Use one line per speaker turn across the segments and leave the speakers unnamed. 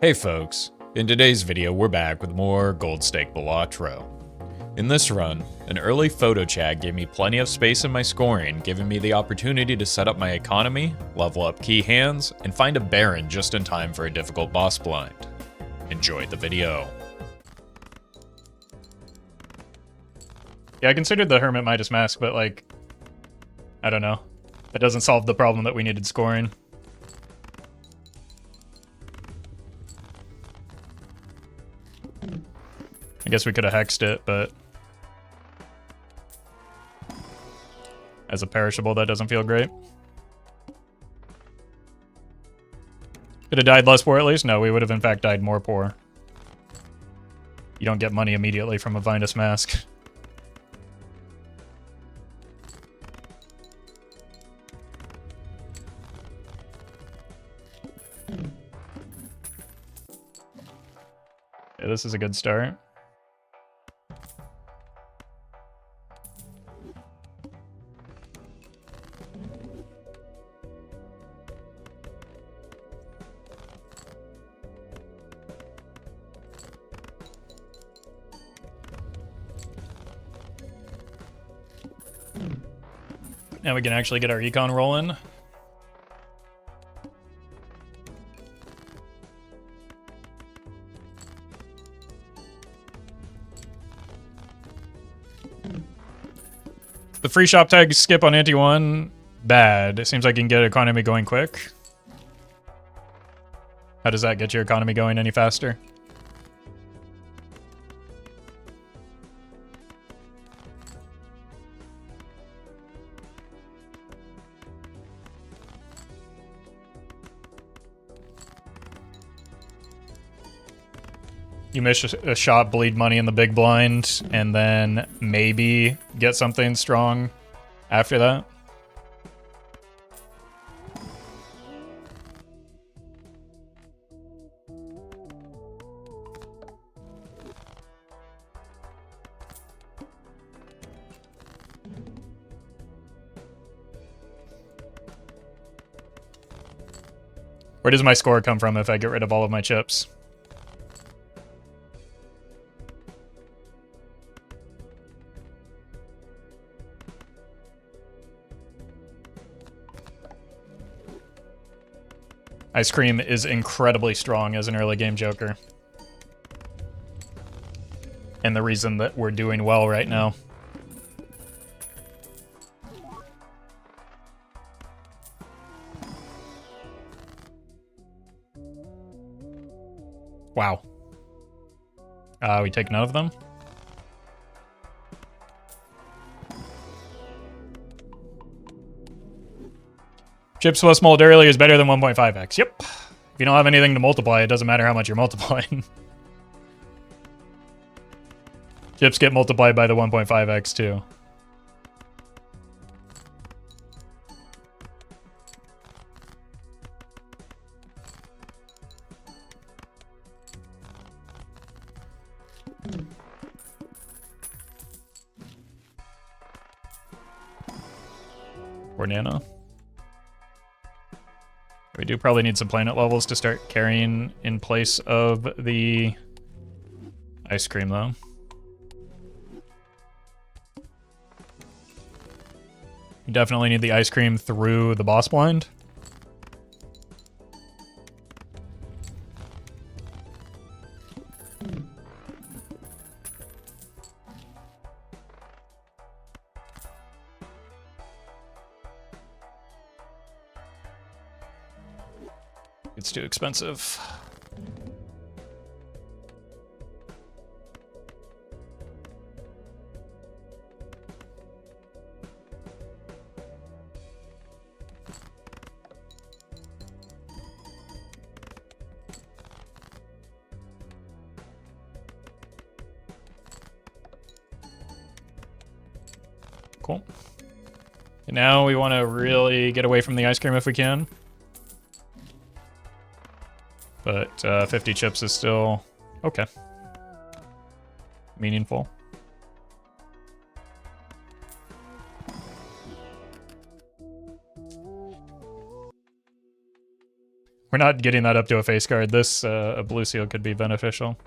Hey folks, in today's video we're back with more Gold Stake Balatro. In this run, an early Photochad gave me plenty of space in my scoring, giving me the opportunity to set up my economy, level up key hands, and find a Baron just in time for a difficult boss blind. Enjoy the video.
Yeah, I considered the Hermit Midas Mask, but like, I don't know. That doesn't solve the problem that we needed scoring. I guess we could have hexed it, but as a perishable, that doesn't feel great. Could have died less poor at least? No, we would have in fact died more poor. You don't get money immediately from a Midas Mask. Yeah, this is a good start. Now we can actually get our econ rolling. The free shop tag skip on Ante 1, bad. It seems like you can get economy going quick. How does that get your economy going any faster? You miss a shot, bleed money in the big blind, and then maybe get something strong after that. Where does my score come from if I get rid of all of my chips? Ice Cream is incredibly strong as an early game joker. And the reason that we're doing well right now. Wow. We take none of them? Chips plus mold early is better than 1.5x. Yep. If you don't have anything to multiply, it doesn't matter how much you're multiplying. Chips get multiplied by the 1.5x too. Or Nano. We do probably need some planet levels to start carrying in place of the Ice Cream, though. We definitely need the Ice Cream through the boss blind. It's too expensive. Cool. And now we want to really get away from the Ice Cream if we can. But 50 chips is still okay. Meaningful. We're not getting that up to a face card. This a blue seal could be beneficial.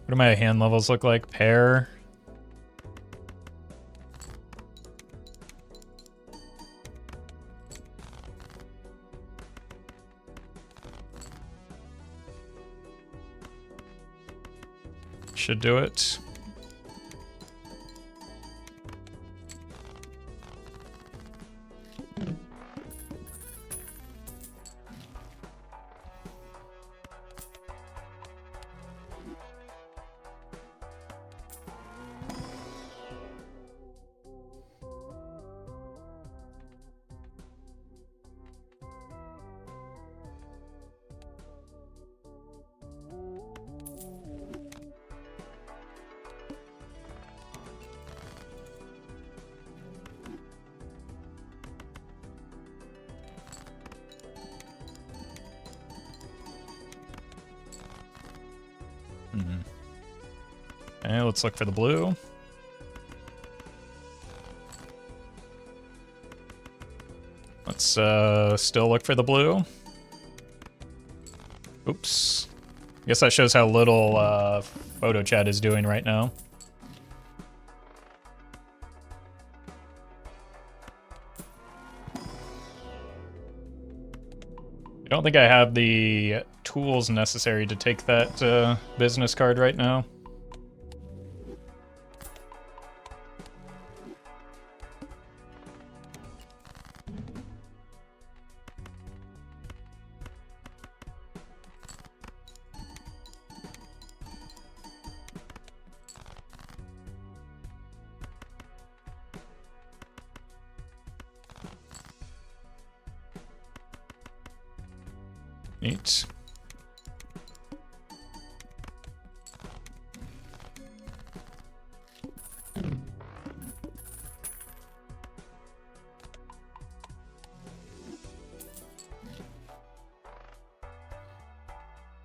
What do my hand levels look like? Pair. Should do it. Okay, let's look for the blue. Let's still look for the blue. Oops. I guess that shows how little Photochad is doing right now. I don't think I have the tools necessary to take that business card right now. Neat.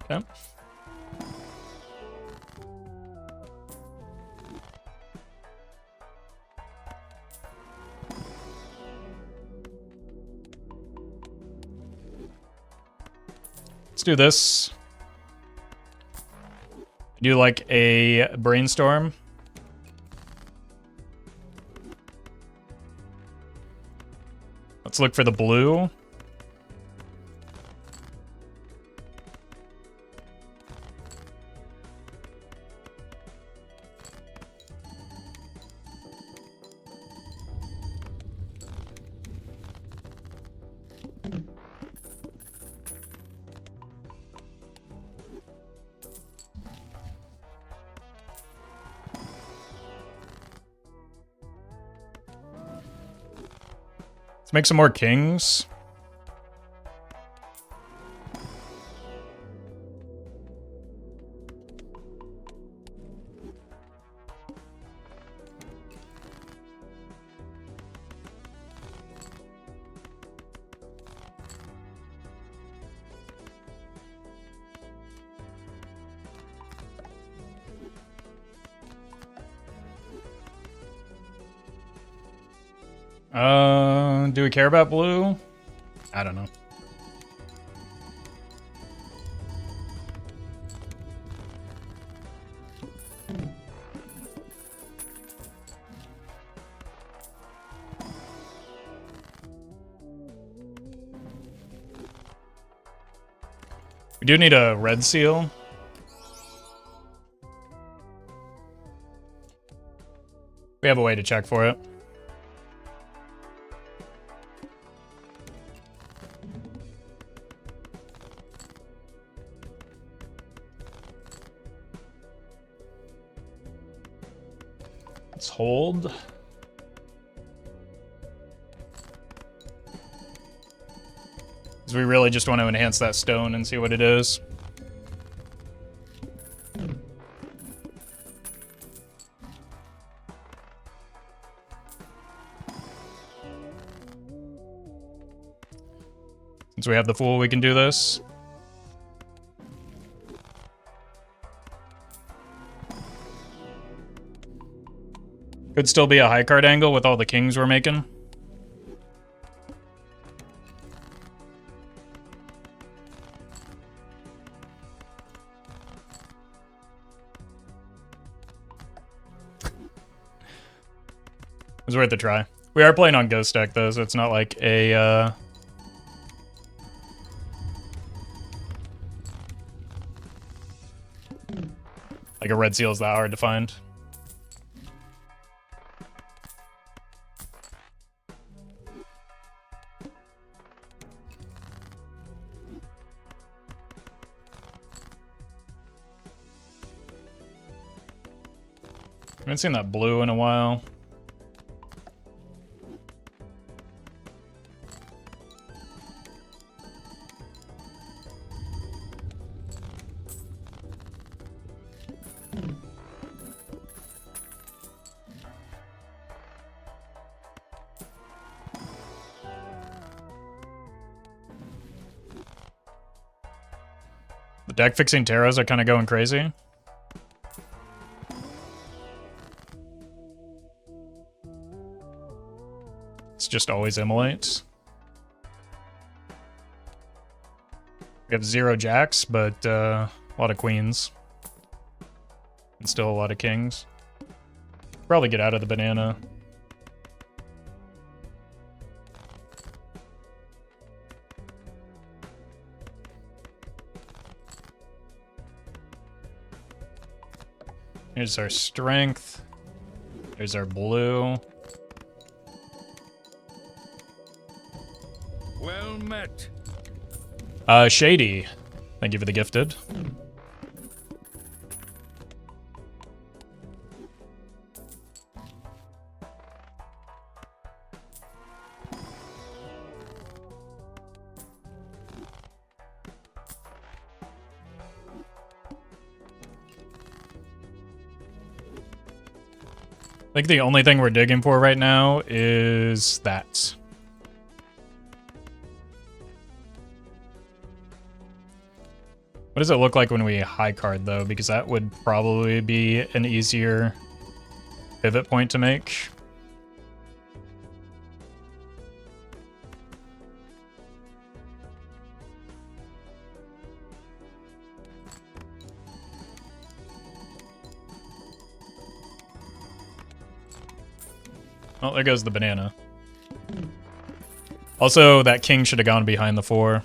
Okay. Let's do this. Do like a brainstorm. Let's look for the blue. Let's make some more kings. Do we care about blue? I don't know. We do need a red seal. We have a way to check for it. Let's hold. Because we really just want to enhance that stone and see what it is. Since we have the Fool, we can do this. Could still be a high card angle with all the kings we're making. It was worth a try. We are playing on Ghost deck though, so it's not like a like a red seal is that hard to find. I haven't seen that blue in a while. The deck fixing taros are kind of going crazy. It's just always immolates. We have 0 jacks, but a lot of queens. And still a lot of kings. Probably get out of the banana. Here's our strength. There's our blue.
Well met.
Shady. Thank you for the gifted. I think the only thing we're digging for right now is that. What does it look like when we high card though? Because that would probably be an easier pivot point to make. Oh, there goes the banana. Also, that king should have gone behind the 4.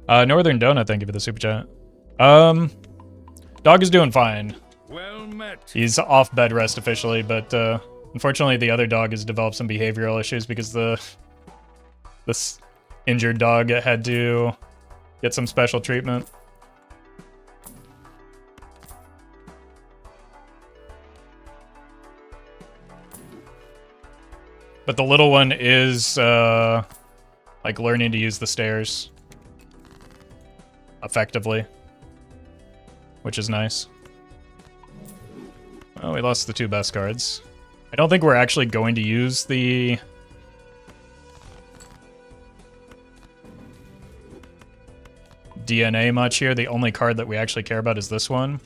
Northern Donut, thank you for the super chat. Dog is doing fine.
Well met.
He's off bed rest officially, but unfortunately the other dog has developed some behavioral issues because this injured dog had to get some special treatment. But the little one is like learning to use the stairs effectively, which is nice. Oh, we lost the 2 best cards. I don't think we're actually going to use the DNA much here. The only card that we actually care about is this one.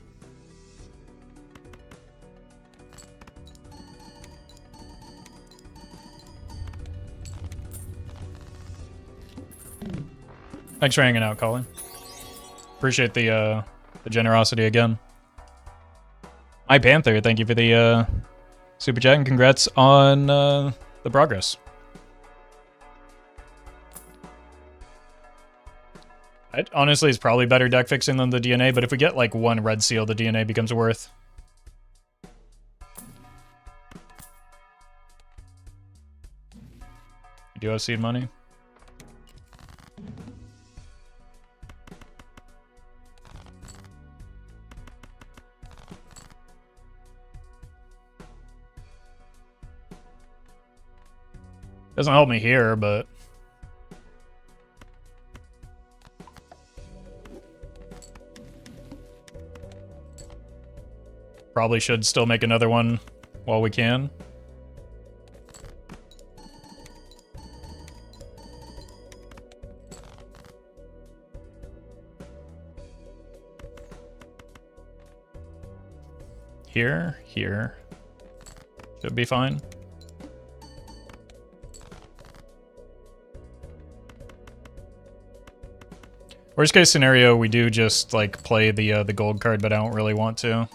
Thanks for hanging out, Colin. Appreciate the generosity again. My Panther, thank you for the super chat and congrats on the progress. It honestly is probably better deck fixing than the DNA, but if we get like 1 red seal, the DNA becomes worth. You do have seed money? Doesn't help me here, but probably should still make another one while we can. here, here. Should be fine. Worst case scenario, we do just like play the gold card, but I don't really want to.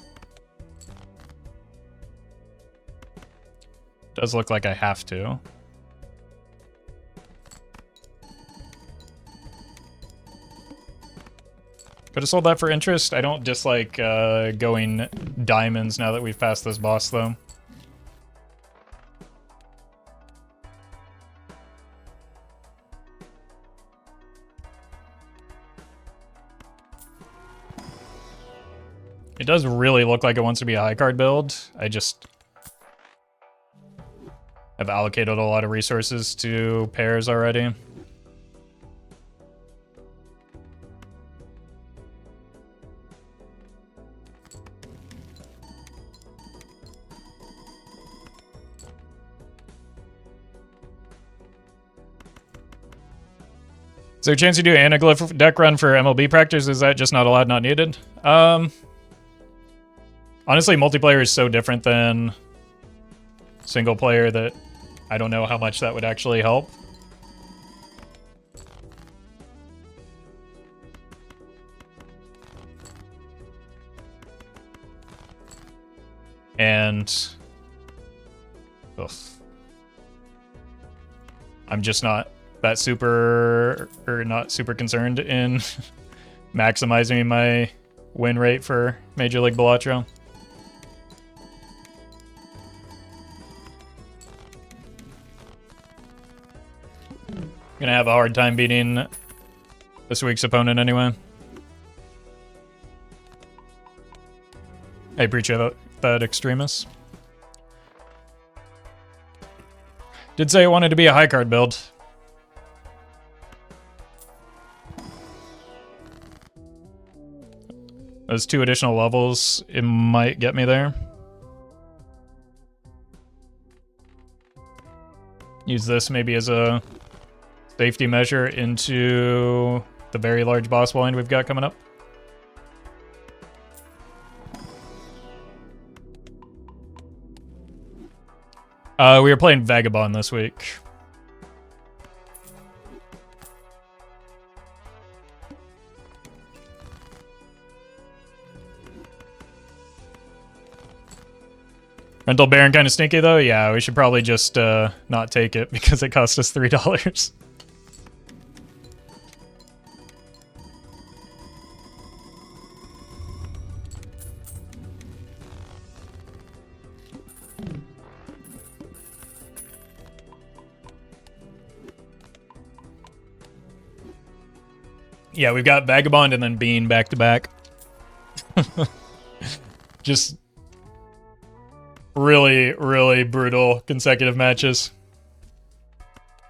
Does look like I have to. Could have sold that for interest. I don't dislike going diamonds now that we've passed this boss, though. It does really look like it wants to be a high card build. I just have allocated a lot of resources to pairs already. Is there a chance you do anaglyph deck run for MLB practice? Is that just not allowed, not needed? Honestly, multiplayer is so different than single player that I don't know how much that would actually help. And ugh, I'm just not that super, or not super concerned in maximizing my win rate for Major League Balatro. Gonna have a hard time beating this week's opponent anyway. I appreciate that, Extremis. Did say it wanted to be a high card build. Those 2 additional levels, it might get me there. Use this maybe as a safety measure into the very large boss blind we've got coming up. We are playing Vagabond this week. Rental Baron kind of sneaky though? Yeah, we should probably just not take it because it cost us $3. Yeah, we've got Vagabond and then Bean back to back. Just really, really brutal consecutive matches.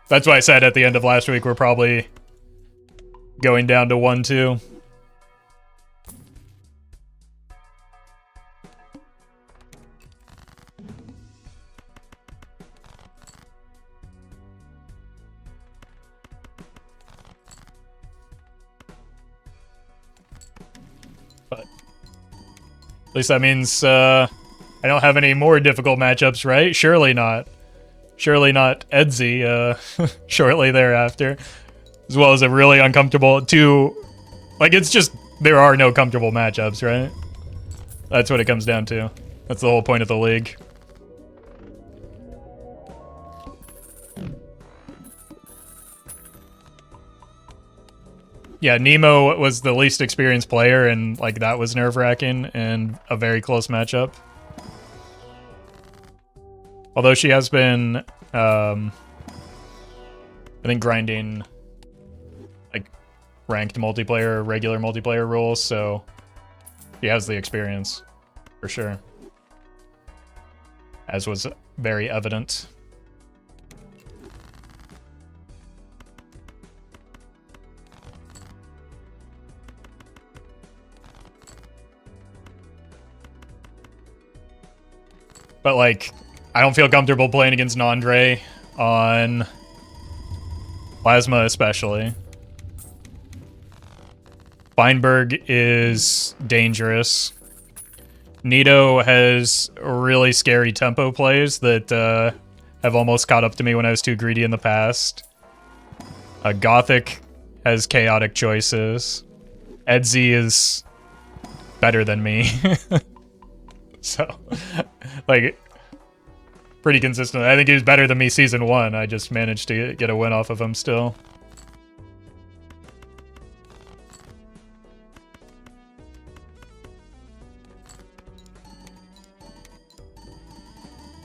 That's why I said at the end of last week we're probably going down to 1-2. But at least that means I don't have any more difficult matchups, right? Surely not. Surely not Edsy shortly thereafter. As well as a really uncomfortable like, it's just, there are no comfortable matchups, right? That's what it comes down to. That's the whole point of the league. Yeah, Nemo was the least experienced player, and like that was nerve-wracking and a very close matchup. Although she has been, I think, grinding like ranked multiplayer, regular multiplayer rules, so she has the experience for sure, as was very evident. But like, I don't feel comfortable playing against Nandre on Plasma especially. Feinberg is dangerous. Nito has really scary tempo plays that have almost caught up to me when I was too greedy in the past. Gothic has chaotic choices. Edzy is better than me. So, like, pretty consistent. I think he was better than me season 1. I just managed to get a win off of him still.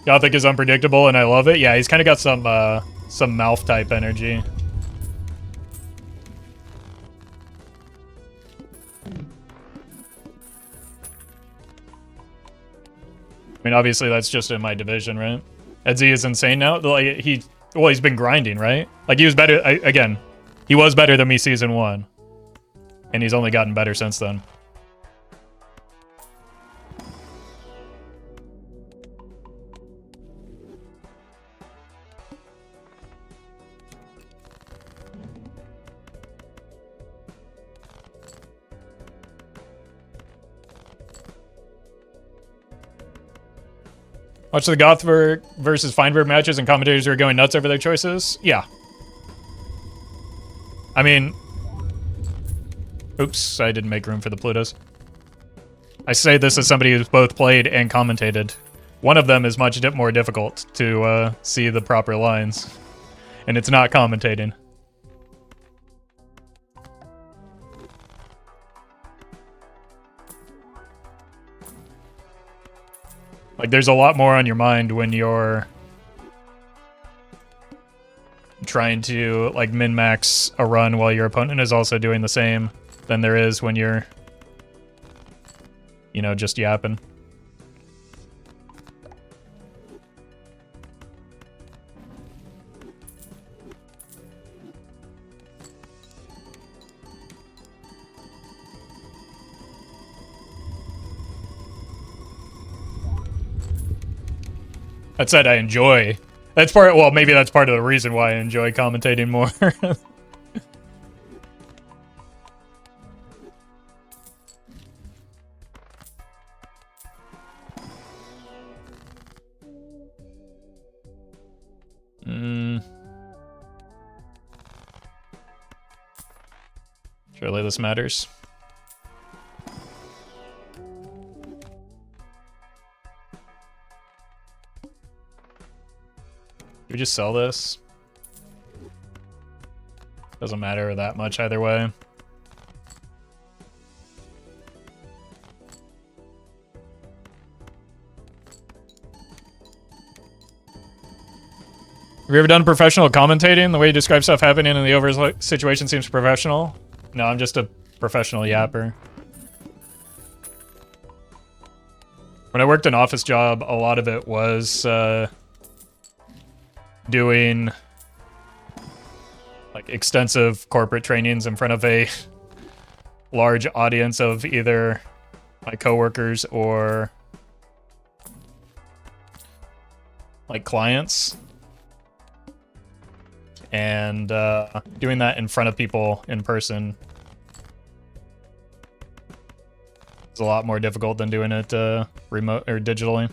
Gothic is unpredictable, and I love it. Yeah, he's kind of got some mouth type energy. I mean, obviously that's just in my division, right? Edzy is insane now. Like he's been grinding, right? Like he was better again. He was better than me season 1, and he's only gotten better since then. Watch the Gothberg versus Feinberg matches and commentators are going nuts over their choices? Yeah. I mean... Oops, I didn't make room for the Plutos. I say this as somebody who's both played and commentated. One of them is much more difficult to see the proper lines. And it's not commentating. Like, there's a lot more on your mind when you're trying to, like, min-max a run while your opponent is also doing the same than there is when you're, you know, just yapping. That said, I enjoy. That's part. Well, maybe that's part of the reason why I enjoy commentating more. Surely this matters. Do we just sell this? Doesn't matter that much either way. Have you ever done professional commentating? The way you describe stuff happening in the over situation seems professional. No, I'm just a professional yapper. When I worked an office job, a lot of it was doing like extensive corporate trainings in front of a large audience of either my coworkers or like clients, and doing that in front of people in person is a lot more difficult than doing it remote or digitally.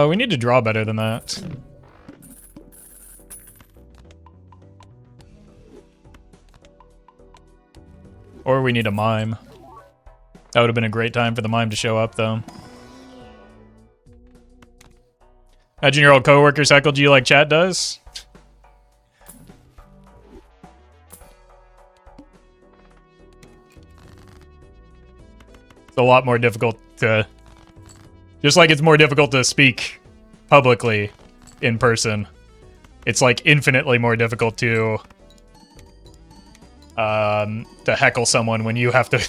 We need to draw better than that. Or we need a mime. That would have been a great time for the mime to show up, though. Imagine your old coworkers heckled you like chat does. It's a lot more difficult to... Just like it's more difficult to speak publicly in person, it's like infinitely more difficult to heckle someone when you have to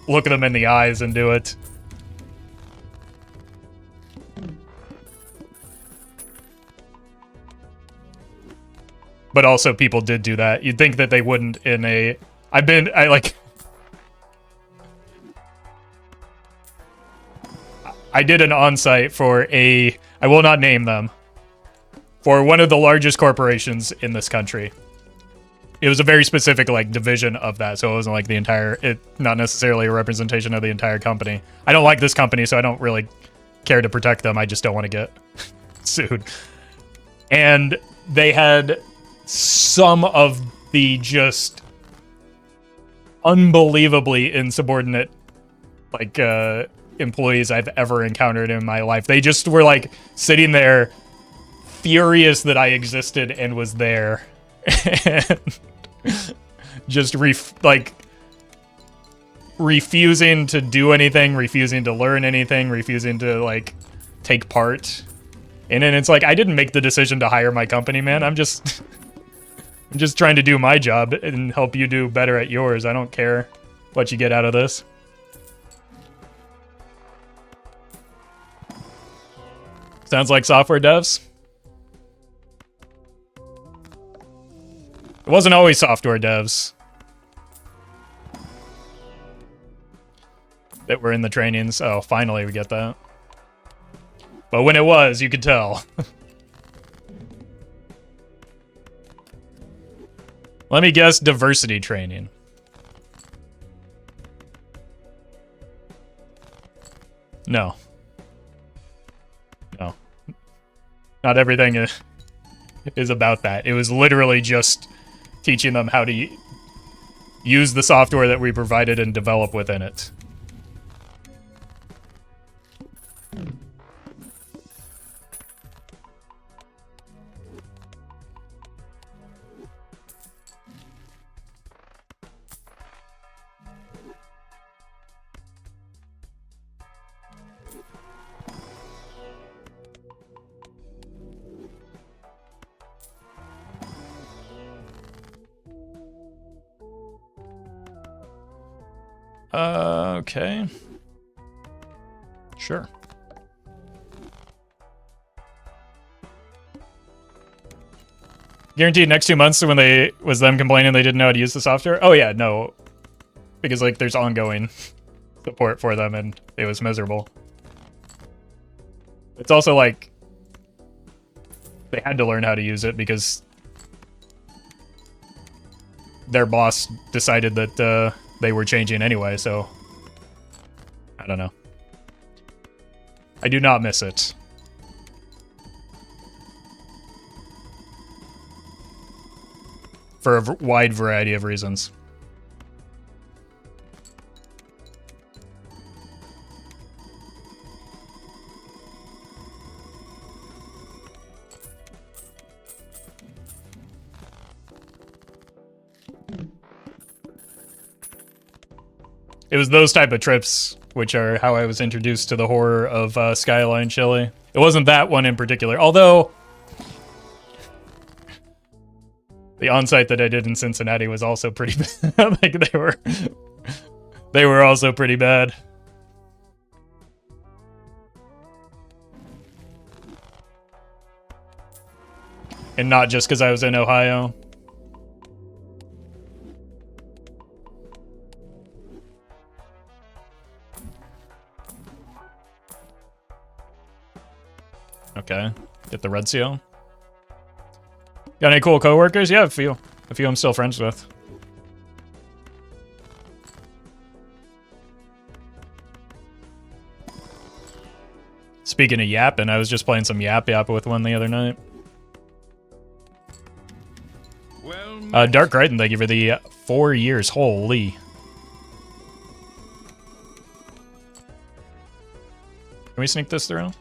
look them in the eyes and do it. But also people did do that. You'd think that they wouldn't in a... I did an on-site for I will not name them, for one of the largest corporations in this country. It was a very specific like division of that, so it wasn't like the entire, not necessarily a representation of the entire company. I don't like this company, so I don't really care to protect them. I just don't want to get sued. And they had some of the just unbelievably insubordinate like employees I've ever encountered in my life. They just were like sitting there furious that I existed and was there. And just refusing to do anything, refusing to learn anything, refusing to like take part. And then it's like, I didn't make the decision to hire my company, man. I'm just trying to do my job and help you do better at yours. I don't care what you get out of this. Sounds like software devs. It wasn't always software devs that were in the trainings. Oh, finally we get that. But when it was, you could tell. Let me guess, diversity training. No. No. Not everything is about that. It was literally just teaching them how to use the software that we provided and develop within it. Okay. Sure. Guaranteed next 2 months when was them complaining they didn't know how to use the software? Oh yeah, no. Because like there's ongoing support for them and it was miserable. It's also like they had to learn how to use it because their boss decided that they were changing anyway, so I don't know. I do not miss it. For a wide variety of reasons. It was those type of trips which are how I was introduced to the horror of Skyline Chili. It wasn't that one in particular, although the on-site that I did in Cincinnati was also pretty bad. Like they were also pretty bad. And not just because I was in Ohio. Okay, get the red seal. Got any cool coworkers? Yeah, a few I'm still friends with. Speaking of yapping, I was just playing some Yap with one the other night.
Well,
Dark Crichton, thank you for the 4 years. Holy. Can we sneak this through?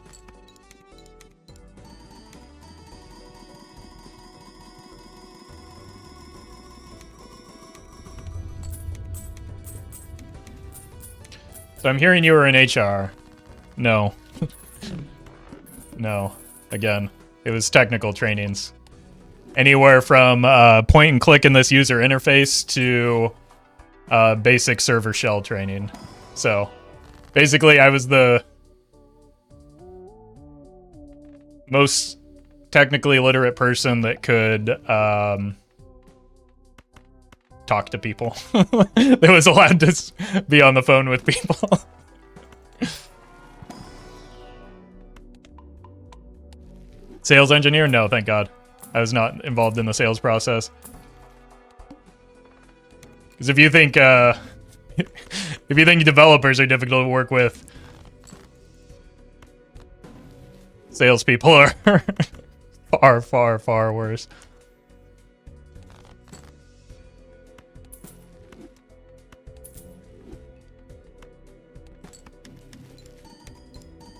So I'm hearing you were in HR. No. No. Again, it was technical trainings. Anywhere from point and click in this user interface to basic server shell training. So basically I was the most technically literate person that could talk to people. That was allowed to be on the phone with people. Sales engineer? No, thank God. I was not involved in the sales process. Because if you think if you think developers are difficult to work with, salespeople are far, far, far worse.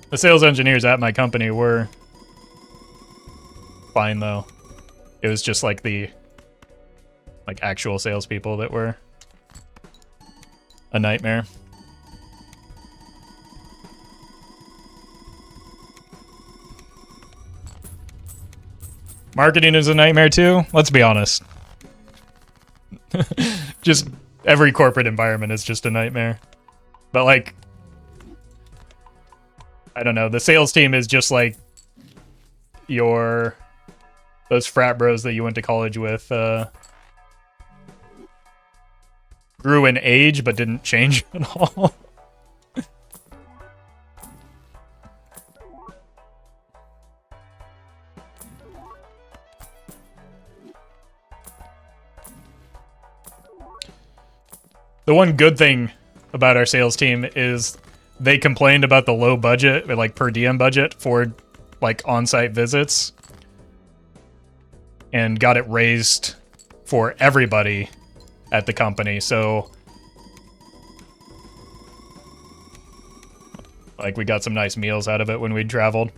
The sales engineers at my company were fine, though. It was just like the actual salespeople that were a nightmare. Marketing is a nightmare too. Let's be honest. Just every corporate environment is just a nightmare. But like, I don't know. The sales team is just like those frat bros that you went to college with. Grew in age but didn't change at all. The one good thing about our sales team is they complained about the low budget, like per diem budget for like on-site visits, and got it raised for everybody at the company. So like we got some nice meals out of it when we traveled.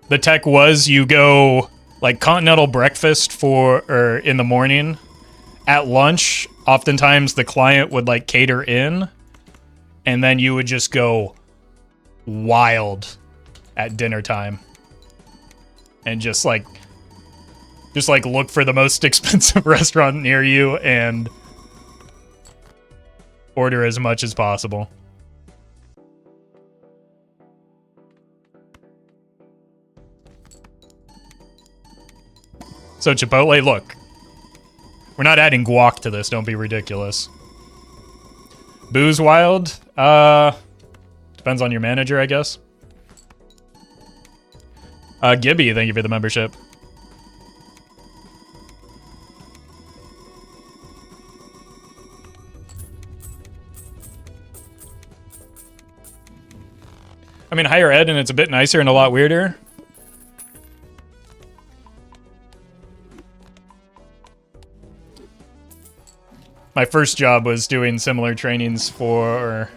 The tech was you go like continental breakfast or in the morning. At lunch, oftentimes the client would like cater in, and then you would just go wild at dinner time. And just like look for the most expensive restaurant near you and order as much as possible. So Chipotle, look. We're not adding guac to this, don't be ridiculous. Booze wild? Depends on your manager, I guess. Gibby, thank you for the membership. I mean, higher ed, and it's a bit nicer and a lot weirder. My first job was doing similar trainings for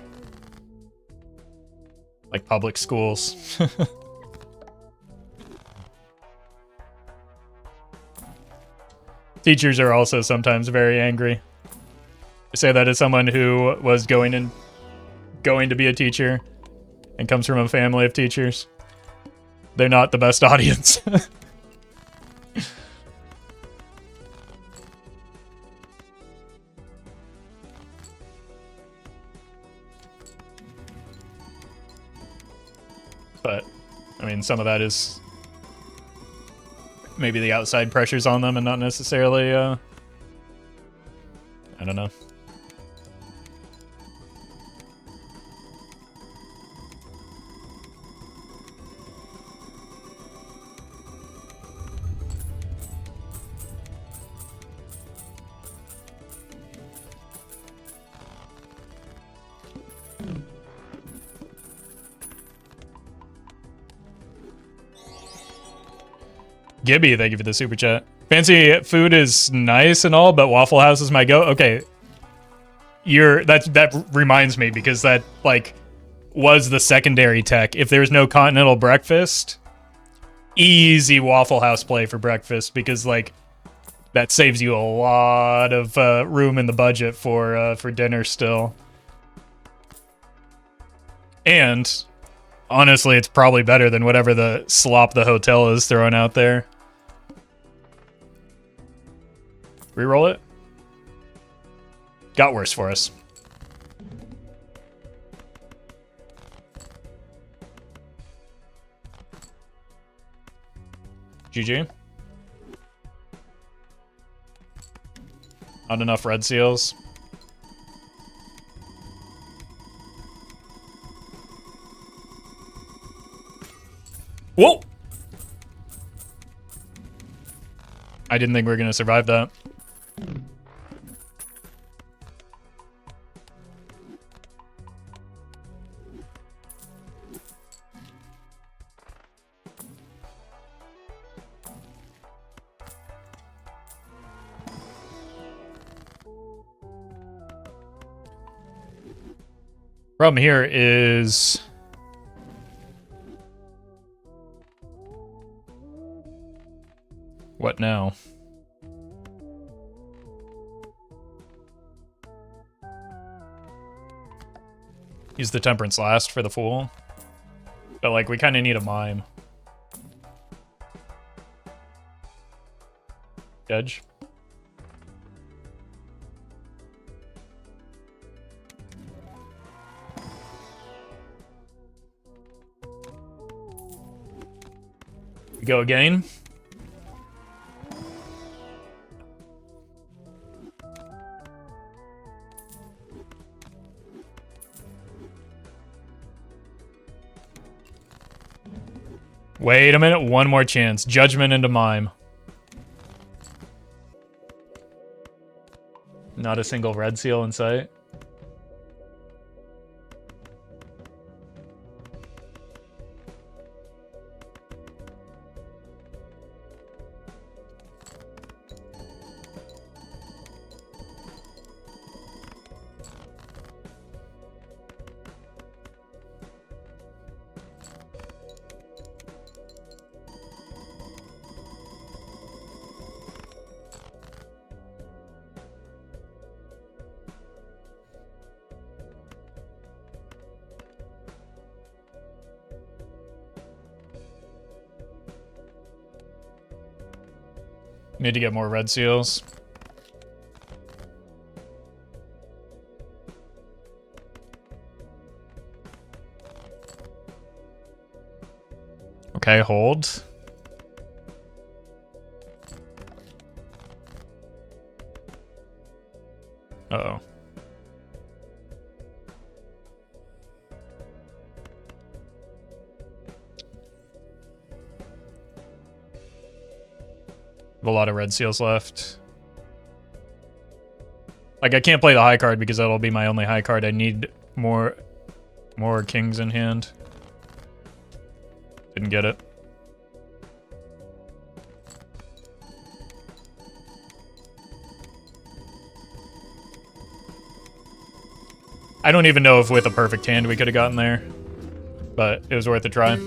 like public schools. Teachers are also sometimes very angry. I say that as someone who was going to be a teacher and comes from a family of teachers. They're not the best audience. But, I mean, some of that is maybe the outside pressures on them and not necessarily, I don't know. Gibby, thank you for the super chat. Fancy food is nice and all, but Waffle House is my go. Okay, that reminds me, because that like was the secondary tech. If there's no continental breakfast, easy Waffle House play for breakfast, because like that saves you a lot of room in the budget for dinner still. And honestly, it's probably better than whatever the slop the hotel is throwing out there. Reroll it. Got worse for us. GG. Not enough red seals. Whoa! I didn't think we were gonna survive that. Problem here is what now? Use the temperance last for the fool. But like we kind of need a mime. Edge. Go again. Wait a minute, one more chance. Judgment into mime. Not a single red seal in sight. Need to get more red seals. Okay, hold. Uh-oh. A lot of red seals left. Like, I can't play the high card because that'll be my only high card. I need more kings in hand. Didn't get it. I don't even know if with a perfect hand we could have gotten there, but it was worth a try.